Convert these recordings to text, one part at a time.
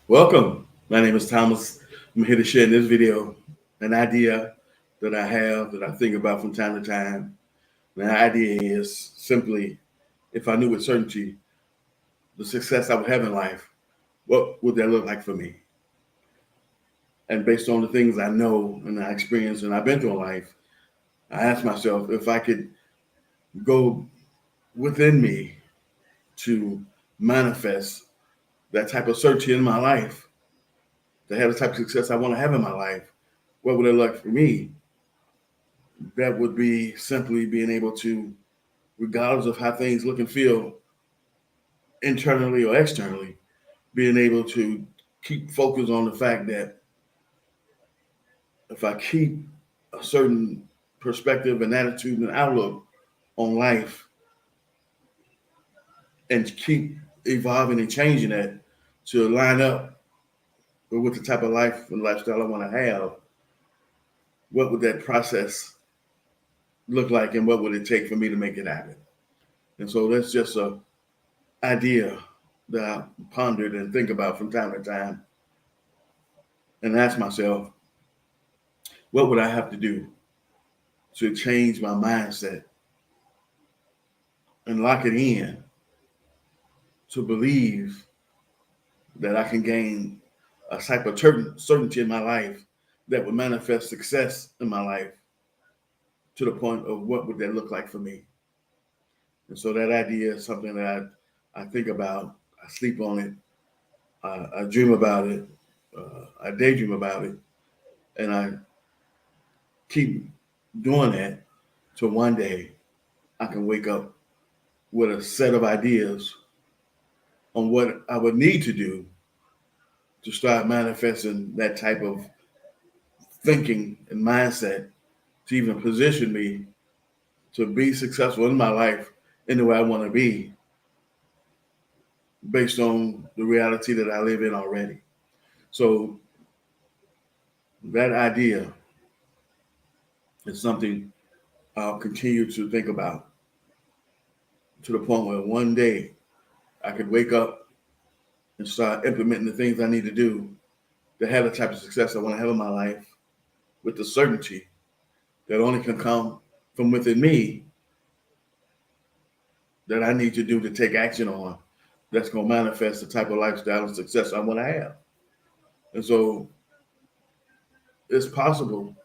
Welcome. My name is Thomas. I'm here to share in this video an idea that I have that I think about from time to time. The idea is simply if I knew with certainty the success I would have in life, what would that look like for me? And based on the things I know and I experience and I've been through in life, I ask myself if I could go within me to manifest that type of certainty in my life, to have the type of success I want to have in my life, what would it look like for me? That would be simply being able to, regardless of how things look and feel internally or externally, being able to keep focus on the fact that if I keep a certain perspective and attitude and outlook on life and keep evolving and changing that to line up with the type of life and lifestyle I want to have, what would that process look like and what would it take for me to make it happen? And so that's just a idea that I pondered and think about from time to time and ask myself, what would I have to do to change my mindset and lock it in to believe that I can gain a type of certainty in my life that would manifest success in my life to the point of what would that look like for me? And so that idea is something that I think about, I sleep on it, I dream about it, I daydream about it, and I keep doing that till one day I can wake up with a set of ideas on what I would need to do to start manifesting that type of thinking and mindset to even position me to be successful in my life in the way I want to be based on the reality that I live in already. So that idea is something I'll continue to think about to the point where one day I could wake up and start implementing the things I need to do to have the type of success I want to have in my life with the certainty that only can come from within me that I need to do to take action on that's going to manifest the type of lifestyle and success I want to have. And so it's possible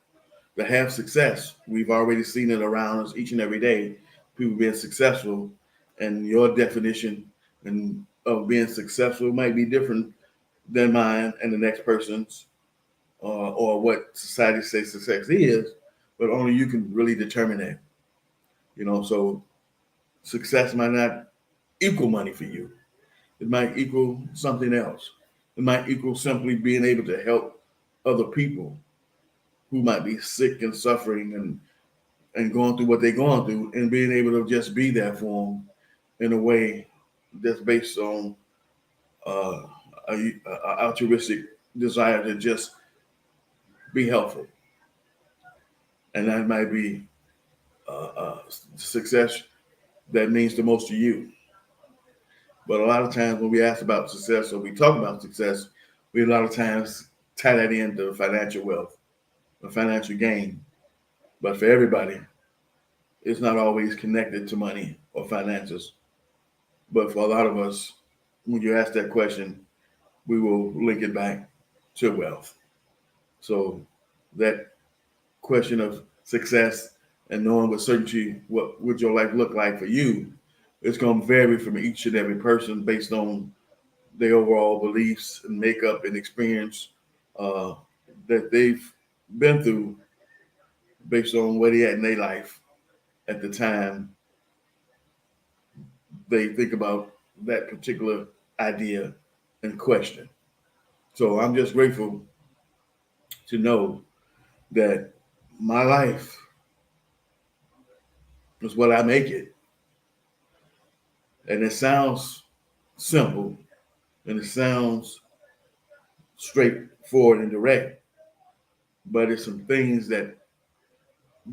to have success. We've already seen it around us each and every day. People being successful, and your definition and of being successful might be different than mine and the next person's, or what society says success is, but only you can really determine that. So success might not equal money for you. It might equal something else. It might equal simply being able to help other people who might be sick and suffering and going through what they're going through and being able to just be there for them in a way that's based on uh, a altruistic desire to just be helpful. And that might be success that means the most to you. But a lot of times when we ask about success or we talk about success, we a lot of times tie that into financial wealth, or financial gain. But for everybody, it's not always connected to money or finances. But for a lot of us, when you ask that question, we will link it back to wealth. So that question of success and knowing with certainty what would your life look like for you, it's going to vary from each and every person based on their overall beliefs and makeup and experience uh, that they've been through based on where they at in their life at the time they think about that particular idea and question. So I'm just grateful to know that my life is what I make it. And it sounds simple and it sounds straightforward and direct, but it's some things that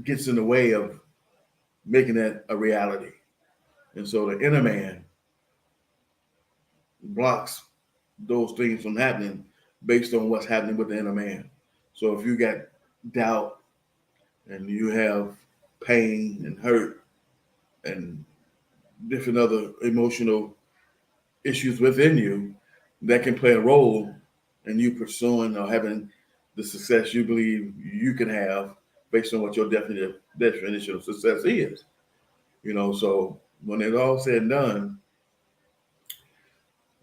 gets in the way of making that a reality. And so the inner man blocks those things from happening based on what's happening with the inner man. So if you got doubt and you have pain and hurt and different other emotional issues within you, that can play a role in you pursuing or having the success you believe you can have based on what your definition of success is. So when it's all said and done,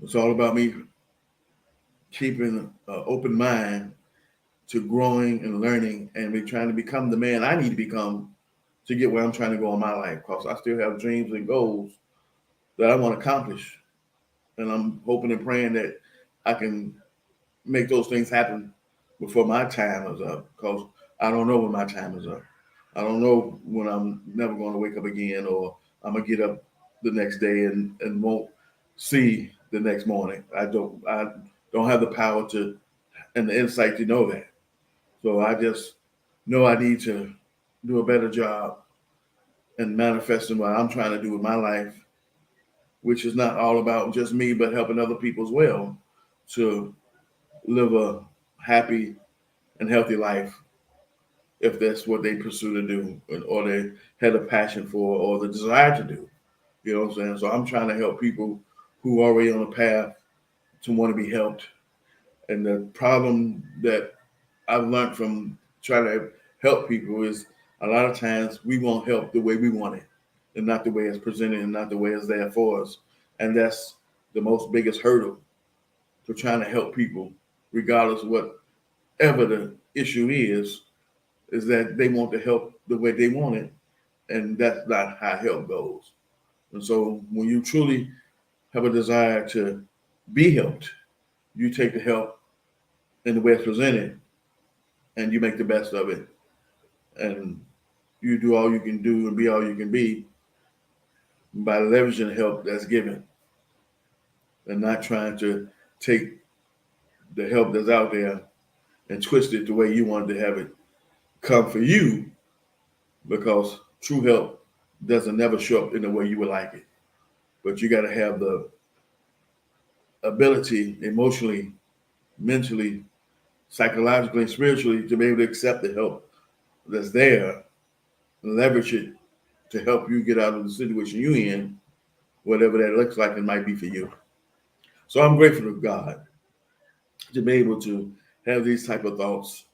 it's all about me keeping an open mind to growing and learning and be trying to become the man I need to become to get where I'm trying to go in my life. Because I still have dreams and goals that I want to accomplish. And I'm hoping and praying that I can make those things happen before my time is up. Because I don't know when my time is up. I don't know when I'm never going to wake up again, or I'm going to get up the next day and won't see the next morning. I don't have the power to and the insight to know that. So I just know I need to do a better job in manifesting what I'm trying to do with my life, which is not all about just me, but helping other people as well to live a happy and healthy life if that's what they pursue to do or they had a passion for or the desire to do. You know what I'm saying? So I'm trying to help people who are already on a path to want to be helped. And the problem that I've learned from trying to help people is a lot of times we won't help the way we want it and not the way it's presented and not the way it's there for us. And that's the most biggest hurdle to trying to help people, regardless of whatever the issue is that they want the help the way they want it. And that's not how help goes. And so when you truly have a desire to be helped, you take the help in the way it's presented and you make the best of it. And you do all you can do and be all you can be by leveraging the help that's given and not trying to take the help that's out there and twist it the way you wanted to have it come for you, because true help doesn't never show up in the way you would like it. But you got to have the ability emotionally, mentally, psychologically, and spiritually to be able to accept the help that's there and leverage it to help you get out of the situation you're in, whatever that looks like it might be for you. So I'm grateful to God to be able to have these type of thoughts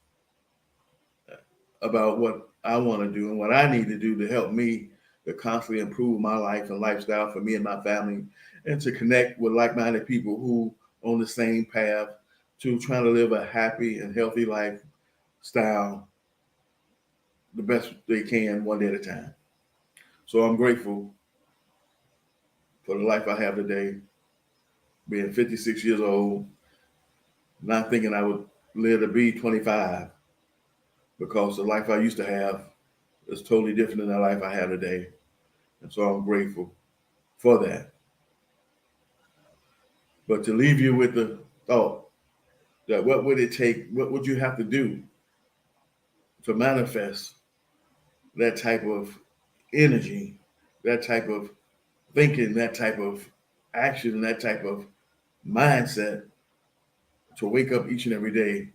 about what I want to do and what I need to do to help me to constantly improve my life and lifestyle for me and my family, and to connect with like-minded people who on the same path to trying to live a happy and healthy lifestyle the best they can one day at a time. So I'm grateful for the life I have today, being 56 years old, not thinking I would live to be 25, because the life I used to have is totally different than the life I have today. And so I'm grateful for that. But to leave you with the thought that what would it take, what would you have to do to manifest that type of energy, that type of thinking, that type of action, that type of mindset to wake up each and every day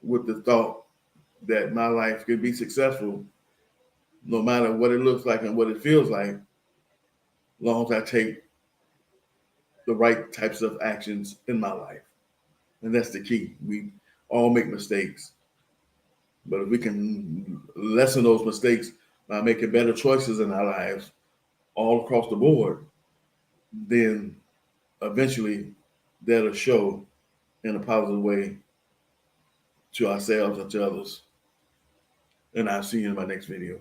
with the thought that my life could be successful no matter what it looks like and what it feels like, as long as I take the right types of actions in my life. And that's the key. We all make mistakes, but if we can lessen those mistakes by making better choices in our lives all across the board, then eventually that'll show in a positive way to ourselves and to others. And I'll see you in my next video.